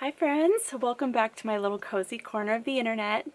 Hi friends, welcome back to my little cozy corner of the internet.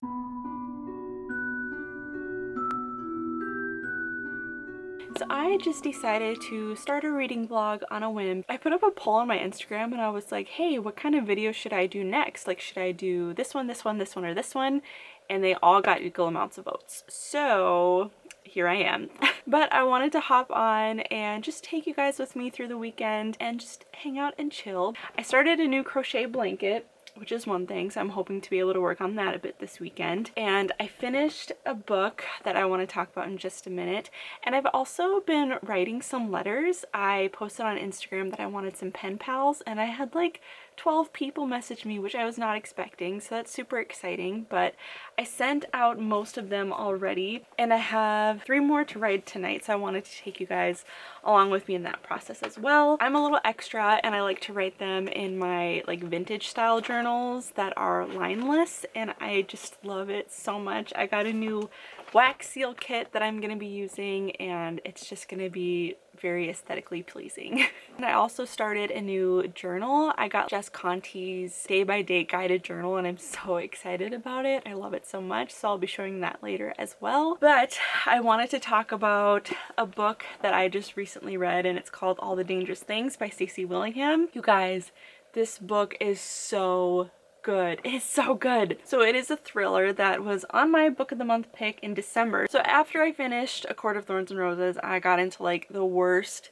So I just decided to start a reading vlog on a whim. I put up a poll on my Instagram and I was like, hey, what kind of video should I do next? Like, should I do this one, this one, this one, or this one? And they all got equal amounts of votes. So here I am. But I wanted to hop on and just take you guys with me through the weekend and just hang out and chill. I started a new crochet blanket, which is one thing, so I'm hoping to be able to work on that a bit this weekend. And I finished a book that I want to talk about in just a minute. And I've also been writing some letters. I posted on Instagram that I wanted some pen pals, and I had like 12 people message me, which I was not expecting, so that's super exciting. But I sent out most of them already, and I have 3 more to write tonight, so I wanted to take you guys along with me in that process as well. I'm a little extra, and I like to write them in my like vintage style journals that are lineless, and I just love it so much. I got a new wax seal kit that I'm gonna be using, and it's just gonna be very aesthetically pleasing. And I also started a new journal. I got Jess Conti's day-by-day guided journal, and I'm so excited about it. I love it so much, so I'll be showing that later as well. But I wanted to talk about a book that I just recently read, and it's called All the Dangerous Things by Stacey Willingham. You guys, this book is so good. It's so good. So it is a thriller that was on my book of the month pick in December. So after I finished A Court of Thorns and Roses, I got into like the worst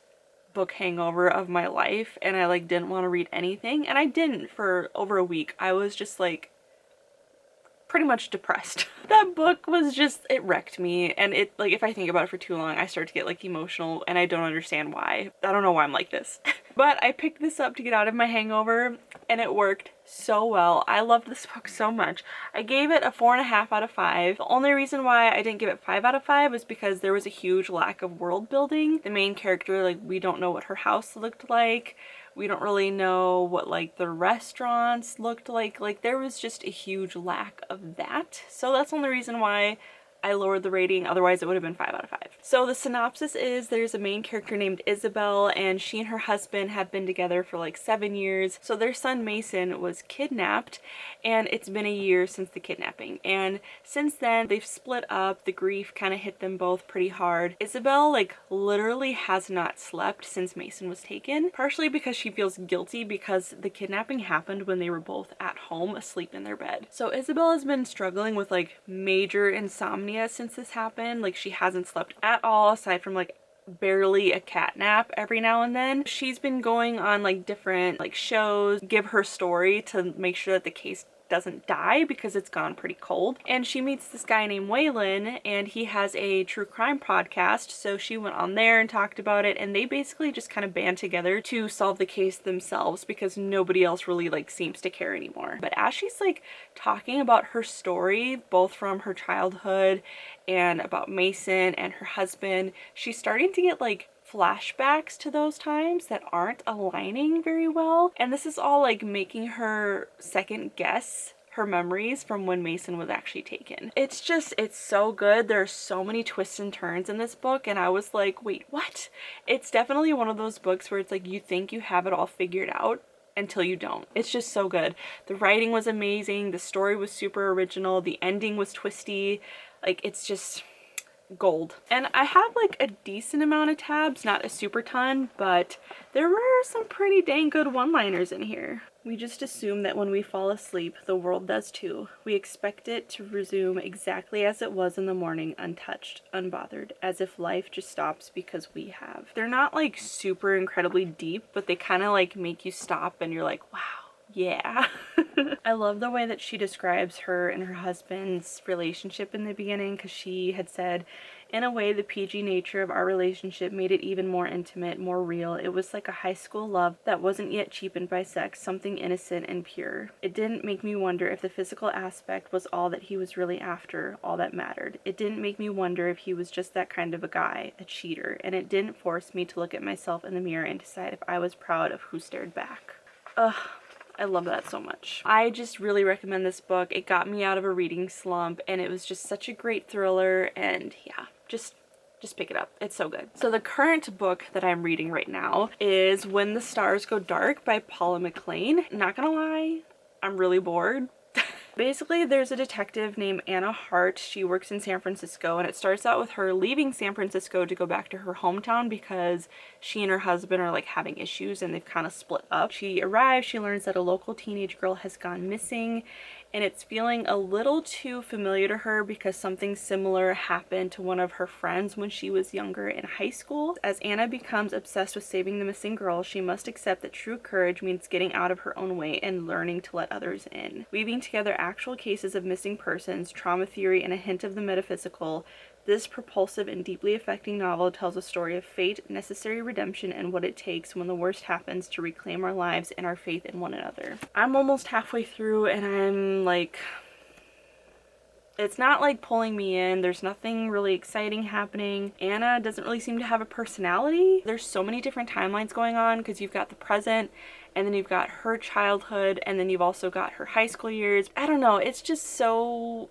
book hangover of my life, and I like didn't want to read anything, and I didn't for over a week. I was just like pretty much depressed. That book was just, it wrecked me, and it like, if I think about it for too long, I start to get like emotional, and I don't understand why. I don't know why I'm like this. But I picked this up to get out of my hangover, and it worked so well. I loved this book so much. I gave it a 4.5 out of 5. The only reason why I didn't give it 5 out of 5 was because there was a huge lack of world building. The main character, like, we don't know what her house looked like. We don't really know what like the restaurants looked like. Like, there was just a huge lack of that. So that's the only reason why I lowered the rating, otherwise it would have been 5 out of 5. So the synopsis is there's a main character named Isabel, and she and her husband have been together for like 7 years. So their son Mason was kidnapped, and it's been a year since the kidnapping. And since then, they've split up. The grief kind of hit them both pretty hard. Isabel like literally has not slept since Mason was taken, partially because she feels guilty because the kidnapping happened when they were both at home asleep in their bed. So Isabel has been struggling with like major insomnia since this happened. Like, she hasn't slept at all aside from like barely a cat nap every now and then. She's been going on like different like shows, give her story to make sure that the case doesn't die because it's gone pretty cold. And she meets this guy named Waylon, and he has a true crime podcast, so she went on there and talked about it, and they basically just kind of band together to solve the case themselves because nobody else really like seems to care anymore. But as she's like talking about her story, both from her childhood and about Mason and her husband, she's starting to get like flashbacks to those times that aren't aligning very well, and this is all like making her second guess her memories from when Mason was actually taken. It's just, it's so good. There are so many twists and turns in this book, and I was like, wait, what? It's definitely one of those books where it's like you think you have it all figured out until you don't. It's just so good. The writing was amazing, the story was super original, the ending was twisty. Like, it's just gold. And I have like a decent amount of tabs, not a super ton, but there were some pretty dang good one-liners in here. We just assume that when we fall asleep, the world does too. We expect it to resume exactly as it was in the morning, untouched, unbothered, as if life just stops because we have. They're not like super incredibly deep, but they kind of like make you stop and you're like, wow. Yeah. I love the way that she describes her and her husband's relationship in the beginning, because she had said, in a way, the PG nature of our relationship made it even more intimate, more real. It was like a high school love that wasn't yet cheapened by sex, something innocent and pure. It didn't make me wonder if the physical aspect was all that he was really after, all that mattered. It didn't make me wonder if he was just that kind of a guy, a cheater, and it didn't force me to look at myself in the mirror and decide if I was proud of who stared back. Ugh. I love that so much. I just really recommend this book. It got me out of a reading slump, and it was just such a great thriller, and yeah, just pick it up. It's so good. So the current book that I'm reading right now is When the Stars Go Dark by Paula McLean. Not gonna lie, I'm really bored. Basically, there's a detective named Anna Hart. She works in San Francisco, and it starts out with her leaving San Francisco to go back to her hometown because she and her husband are like having issues and they've kind of split up. She arrives, she learns that a local teenage girl has gone missing, and it's feeling a little too familiar to her because something similar happened to one of her friends when she was younger in high school. As Anna becomes obsessed with saving the missing girl, she must accept that true courage means getting out of her own way and learning to let others in. Weaving together actual cases of missing persons, trauma theory, and a hint of the metaphysical, this propulsive and deeply affecting novel tells a story of fate, necessary redemption, and what it takes when the worst happens to reclaim our lives and our faith in one another. I'm almost halfway through and I'm like, it's not like pulling me in. There's nothing really exciting happening. Anna doesn't really seem to have a personality. There's so many different timelines going on because you've got the present, and then you've got her childhood, and then you've also got her high school years. I don't know, it's just so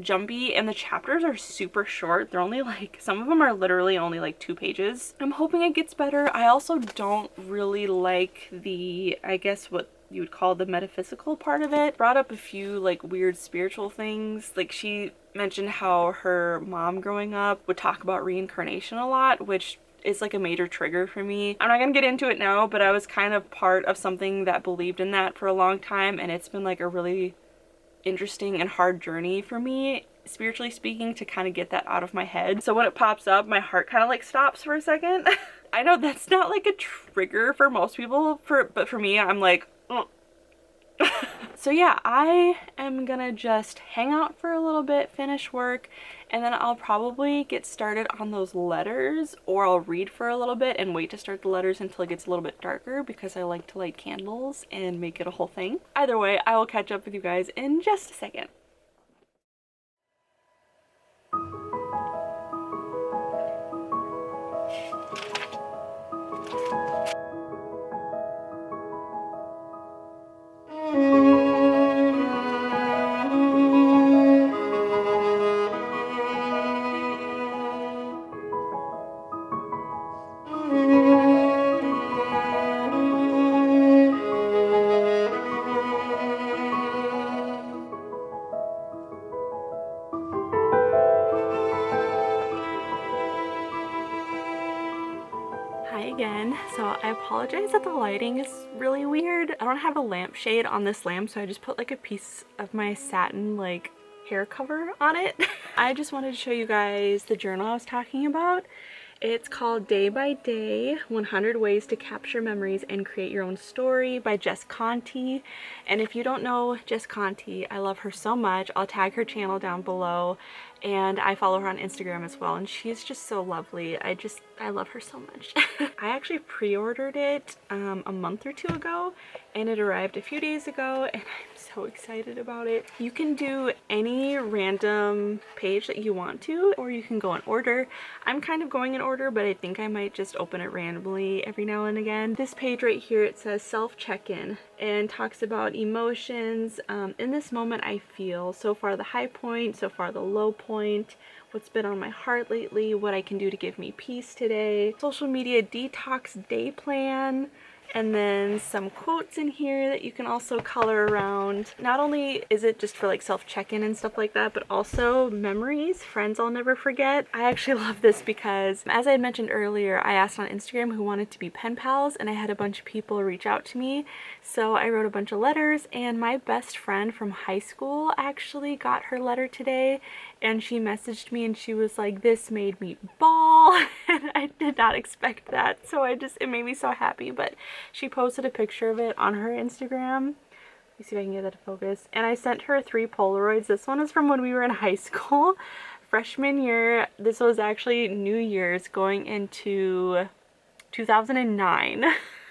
jumpy, and the chapters are super short. They're only like, some of them are literally only like 2 pages. I'm hoping it gets better. I also don't really like the, I guess what you would call the metaphysical part of it. Brought up a few like weird spiritual things. Like she mentioned how her mom growing up would talk about reincarnation a lot, which is like a major trigger for me. I'm not gonna get into it now, but I was kind of part of something that believed in that for a long time, and it's been like a really interesting and hard journey for me, spiritually speaking, to kind of get that out of my head. So when it pops up, my heart kind of like stops for a second. I know that's not like a trigger for most people, but for me, I'm like, ugh. So yeah, I am gonna just hang out for a little bit, finish work, and then I'll probably get started on those letters, or I'll read for a little bit and wait to start the letters until it gets a little bit darker because I like to light candles and make it a whole thing. Either way, I will catch up with you guys in just a second. Again, so I apologize that the lighting is really weird. I don't have a lampshade on this lamp, so I just put like a piece of my satin like hair cover on it. I just wanted to show you guys the journal I was talking about. It's called Day by Day, 100 Ways to Capture Memories and Create Your Own Story by Jess. And if you don't know Jess, I love her so much. I'll tag her channel down below, and I follow her on Instagram as well, and she's just so lovely. I love her so much. I actually pre-ordered it a month or 2 ago, and it arrived a few days ago, and I'm so excited about it. You can do any random page that you want to, or you can go in order. I'm kind of going in order, but I think I might just open it randomly every now and again. This page right here, it says self check-in and talks about emotions. In this moment I feel, so far the high point, so far the low point, what's been on my heart lately, what I can do to give me peace today, social media detox day plan, and then some quotes in here that you can also color around. Not only is it just for like self check-in and stuff like that, but also memories, friends I'll never forget. I actually love this because, as I had mentioned earlier, I asked on Instagram who wanted to be pen pals, and I had a bunch of people reach out to me. So I wrote a bunch of letters, and my best friend from high school actually got her letter today, and she messaged me and she was like, this made me bawl. And I did not expect that, so it made me so happy. But she posted a picture of it on her Instagram. Let me see if I can get that to focus. And I sent her 3 Polaroids. This one is from when we were in high school, freshman year. This was actually New Year's going into 2009.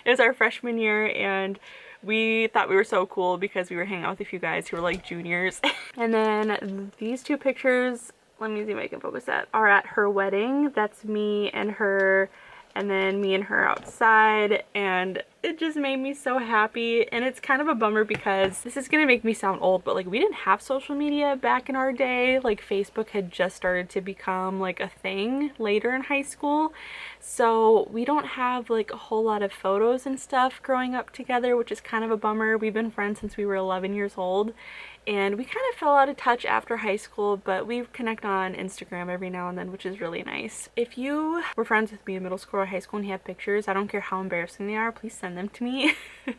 It was our freshman year, and we thought we were so cool because we were hanging out with a few guys who were like juniors. And then these 2 pictures, let me see if I can focus that, are at her wedding. That's me and her, and then me and her outside, and It just made me so happy, and it's kind of a bummer because this is gonna make me sound old, but like we didn't have social media back in our day. Like Facebook had just started to become like a thing later in high school, so we don't have like a whole lot of photos and stuff growing up together, which is kind of a bummer. We've been friends since we were 11 years old, and we kind of fell out of touch after high school, but we connect on Instagram every now and then, which is really nice. If you were friends with me in middle school or high school and you have pictures, I don't care how embarrassing they are, please send them to me.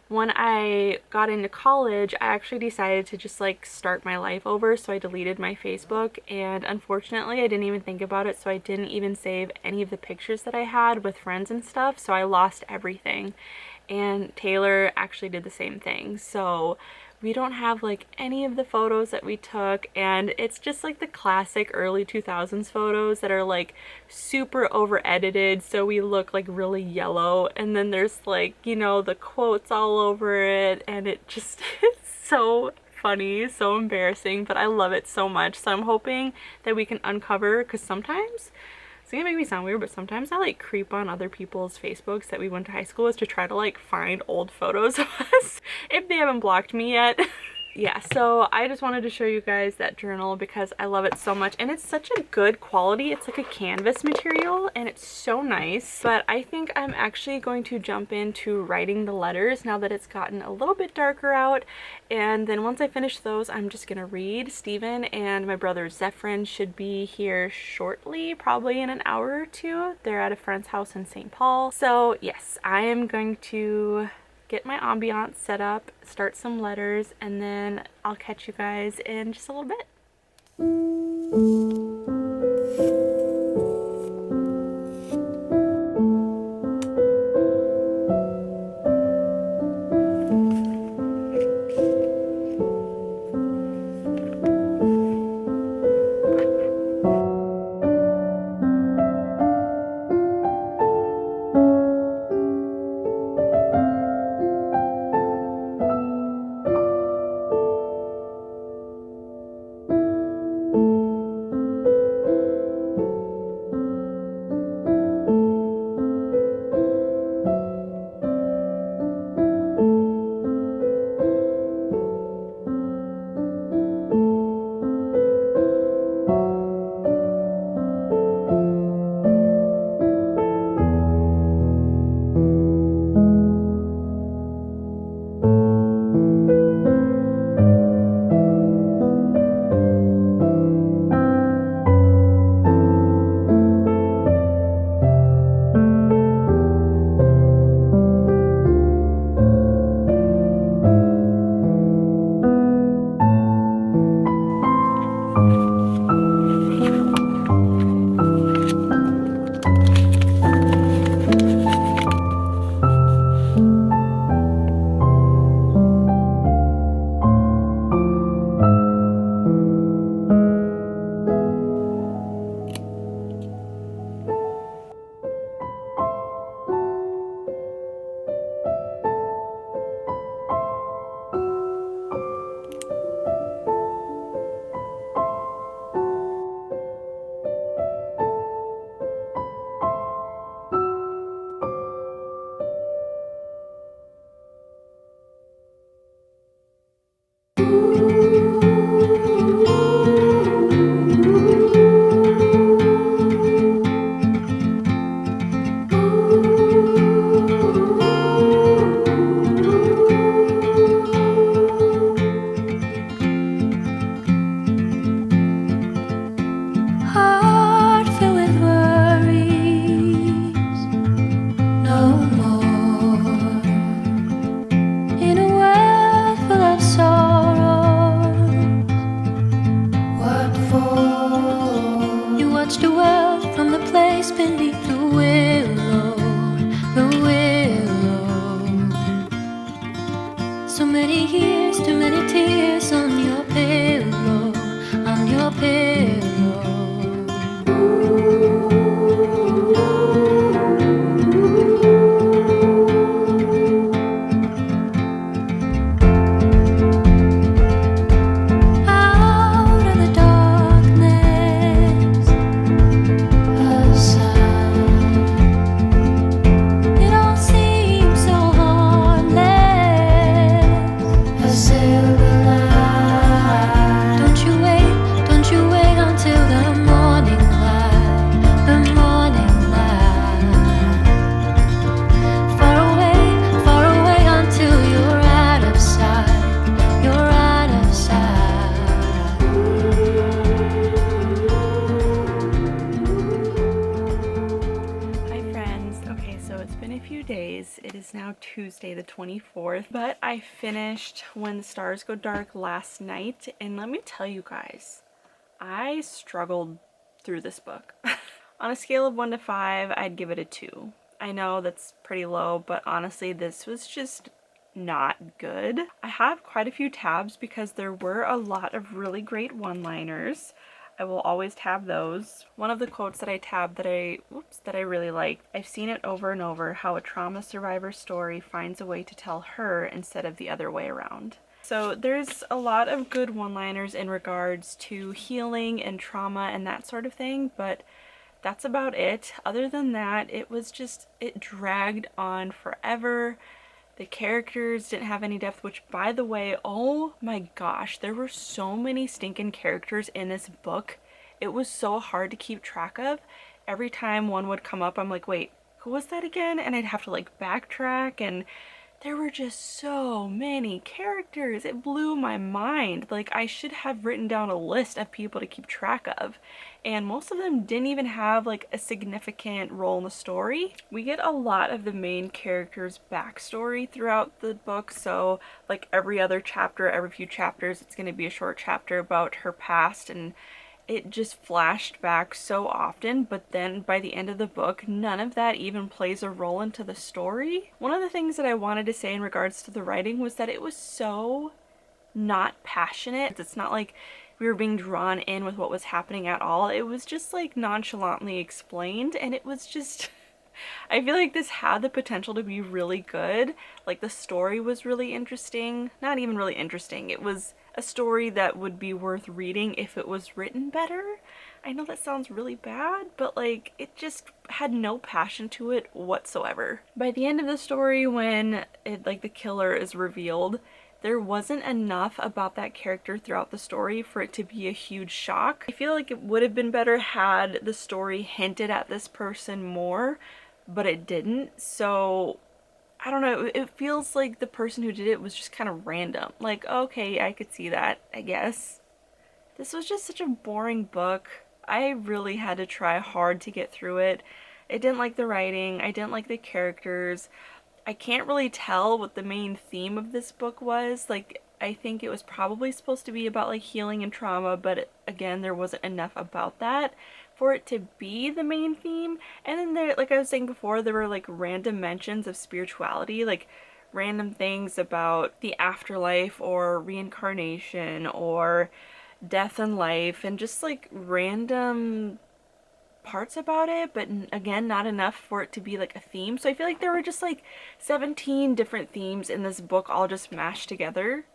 When I got into college, I actually decided to just like start my life over, so I deleted my Facebook, and unfortunately I didn't even think about it, so I didn't even save any of the pictures that I had with friends and stuff, so I lost everything. And Taylor actually did the same thing, so we don't have like any of the photos that we took, and it's just like the classic early 2000s photos that are like super over edited, so we look like really yellow, and then there's like, you know, the quotes all over it, and it just is so funny, so embarrassing, but I love it so much. So I'm hoping that we can uncover, because sometimes it's gonna make me sound weird, but sometimes I like creep on other people's Facebooks that we went to high school with to try to like find old photos of us if they haven't blocked me yet. Yeah, so I just wanted to show you guys that journal because I love it so much, and it's such a good quality. It's like a canvas material and it's so nice. But I think I'm actually going to jump into writing the letters now that it's gotten a little bit darker out, and then once I finish those, I'm just gonna read. Steven and my brother Zephyrin should be here shortly, probably in an hour or two. They're at a friend's house in St. Paul. So yes, I am going to get my ambiance set up, start some letters, and then I'll catch you guys in just a little bit. It all seems so hard. say the 24th, but I finished When the Stars Go Dark last night, and let me tell you guys, I struggled through this book. On a scale of 1 to 5, I'd give it a 2. I know that's pretty low, but honestly, this was just not good. I have quite a few tabs because there were a lot of really great one-liners. I will always tab those. One of the quotes that I tabbed that I really liked, I've seen it over and over, how a trauma survivor's story finds a way to tell her instead of the other way around. So there's a lot of good one-liners in regards to healing and trauma and that sort of thing, but that's about it. Other than that, it dragged on forever. The characters didn't have any depth, which, by the way, oh my gosh, there were so many stinking characters in this book. It was so hard to keep track of. Every time one would come up, I'm like, wait, who was that again? And I'd have to like backtrack, and there were just so many characters. It blew my mind. Like, I should have written down a list of people to keep track of. And most of them didn't even have like a significant role in the story. We get a lot of the main character's backstory throughout the book. So like every other chapter, every few chapters, it's going to be a short chapter about her past, and it just flashed back so often, but then by the end of the book, none of that even plays a role into the story. One of the things that I wanted to say in regards to the writing was that it was so not passionate. It's not like we were being drawn in with what was happening at all. It was just like nonchalantly explained, and it was just I feel like this had the potential to be really good. Like, the story was really interesting. Not even really interesting. It was a story that would be worth reading if it was written better. I know that sounds really bad, but like, it just had no passion to it whatsoever. By the end of the story, when the killer is revealed, there wasn't enough about that character throughout the story for it to be a huge shock. I feel like it would have been better had the story hinted at this person more, but it didn't. So I don't know, it feels like the person who did it was just kind of random. Like, okay, I could see that, I guess. This was just such a boring book. I really had to try hard to get through it. I didn't like the writing, I didn't like the characters. I can't really tell what the main theme of this book was. Like, I think it was probably supposed to be about like healing and trauma, but again, there wasn't enough about that for it to be the main theme. And then there, like I was saying before, there were like random mentions of spirituality, like random things about the afterlife or reincarnation or death and life, and just like random parts about it, but again, not enough for it to be like a theme. So I feel like there were just like 17 different themes in this book all just mashed together.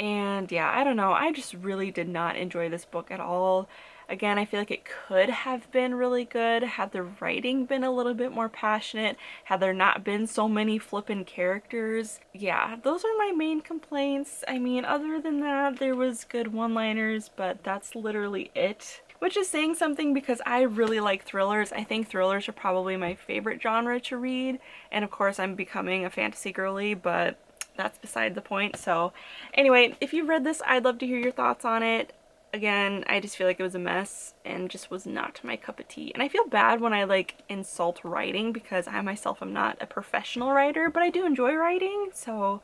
And yeah, I don't know, I just really did not enjoy this book at all. Again, I feel like it could have been really good had the writing been a little bit more passionate, had there not been so many flippin' characters. Yeah, those are my main complaints. I mean, other than that, there was good one-liners, but that's literally it. Which is saying something because I really like thrillers. I think thrillers are probably my favorite genre to read. And of course, I'm becoming a fantasy girly, but that's beside the point. So anyway, if you've read this, I'd love to hear your thoughts on it. Again, I just feel like it was a mess and just was not my cup of tea. And I feel bad when I like insult writing because I myself am not a professional writer, but I do enjoy writing, so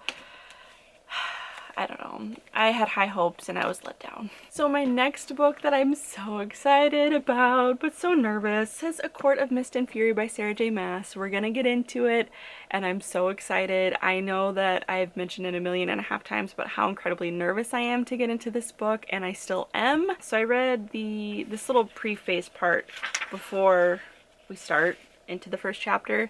I don't know. I had high hopes and I was let down. So my next book that I'm so excited about, but so nervous, is A Court of Mist and Fury by Sarah J. Maas. We're gonna get into it, and I'm so excited. I know that I've mentioned it 1.5 million times about how incredibly nervous I am to get into this book, and I still am. So I read this little preface part before we start into the first chapter,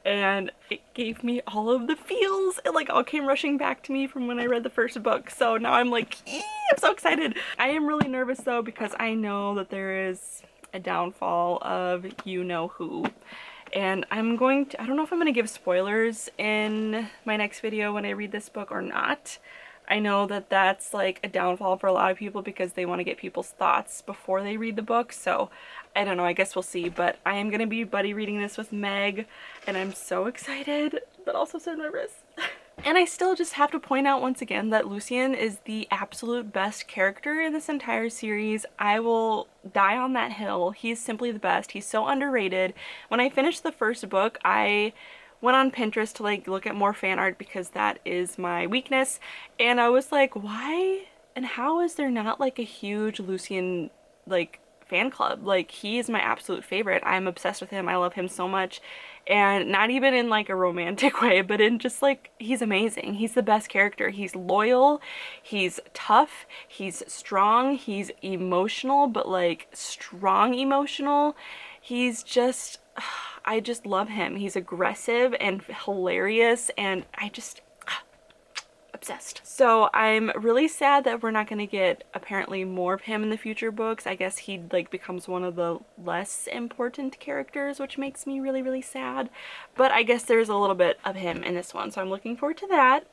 and it gave me all of the feels. It like all came rushing back to me from when I read the first book. So now I'm like, I'm so excited. I am really nervous though because I know that there is a downfall of you know who. And I don't know if I'm going to give spoilers in my next video when I read this book or not. I know that that's like a downfall for a lot of people because they want to get people's thoughts before they read the book. So I don't know, I guess we'll see. But I am going to be buddy reading this with Meg, and I'm so excited, but also so nervous. And I still just have to point out once again that Lucien is the absolute best character in this entire series. I will die on that hill. He's simply the best. He's so underrated. When I finished the first book, I went on Pinterest to like look at more fan art because that is my weakness, and I was like, why and how is there not like a huge Lucian like fan club? Like, he is my absolute favorite. I'm obsessed with him. I love him so much, and not even in like a romantic way, but in just like, he's amazing. He's the best character. He's loyal, he's tough, he's strong, he's emotional, but like strong emotional. He's just, I just love him. He's aggressive and hilarious, and I just obsessed. So I'm really sad that we're not going to get apparently more of him in the future books. I guess he like becomes one of the less important characters, which makes me really, really sad. But I guess there's a little bit of him in this one, so I'm looking forward to that.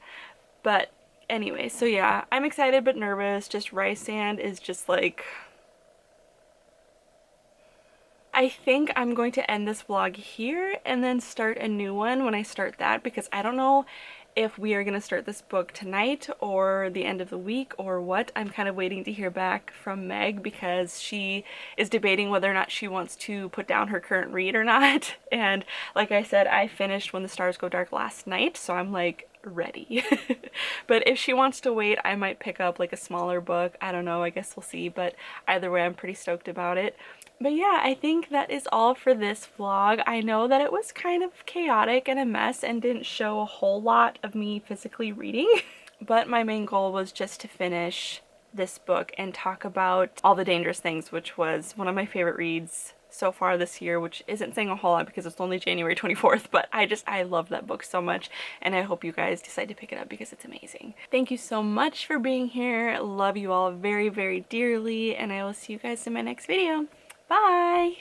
But anyway, so yeah, I'm excited but nervous. Just Rice Sand is just like, I think I'm going to end this vlog here and then start a new one when I start that, because I don't know if we are going to start this book tonight or the end of the week or what. I'm kind of waiting to hear back from Meg because she is debating whether or not she wants to put down her current read or not. And like I said, I finished When the Stars Go Dark last night, so I'm like ready. But if she wants to wait, I might pick up like a smaller book. I don't know, I guess we'll see, but either way I'm pretty stoked about it. But yeah, I think that is all for this vlog. I know that it was kind of chaotic and a mess and didn't show a whole lot of me physically reading, but my main goal was just to finish this book and talk about All the Dangerous Things, which was one of my favorite reads so far this year, which isn't saying a whole lot because it's only January 24th, but I love that book so much, and I hope you guys decide to pick it up because it's amazing. Thank you so much for being here. Love you all very, very dearly, and I will see you guys in my next video. Bye!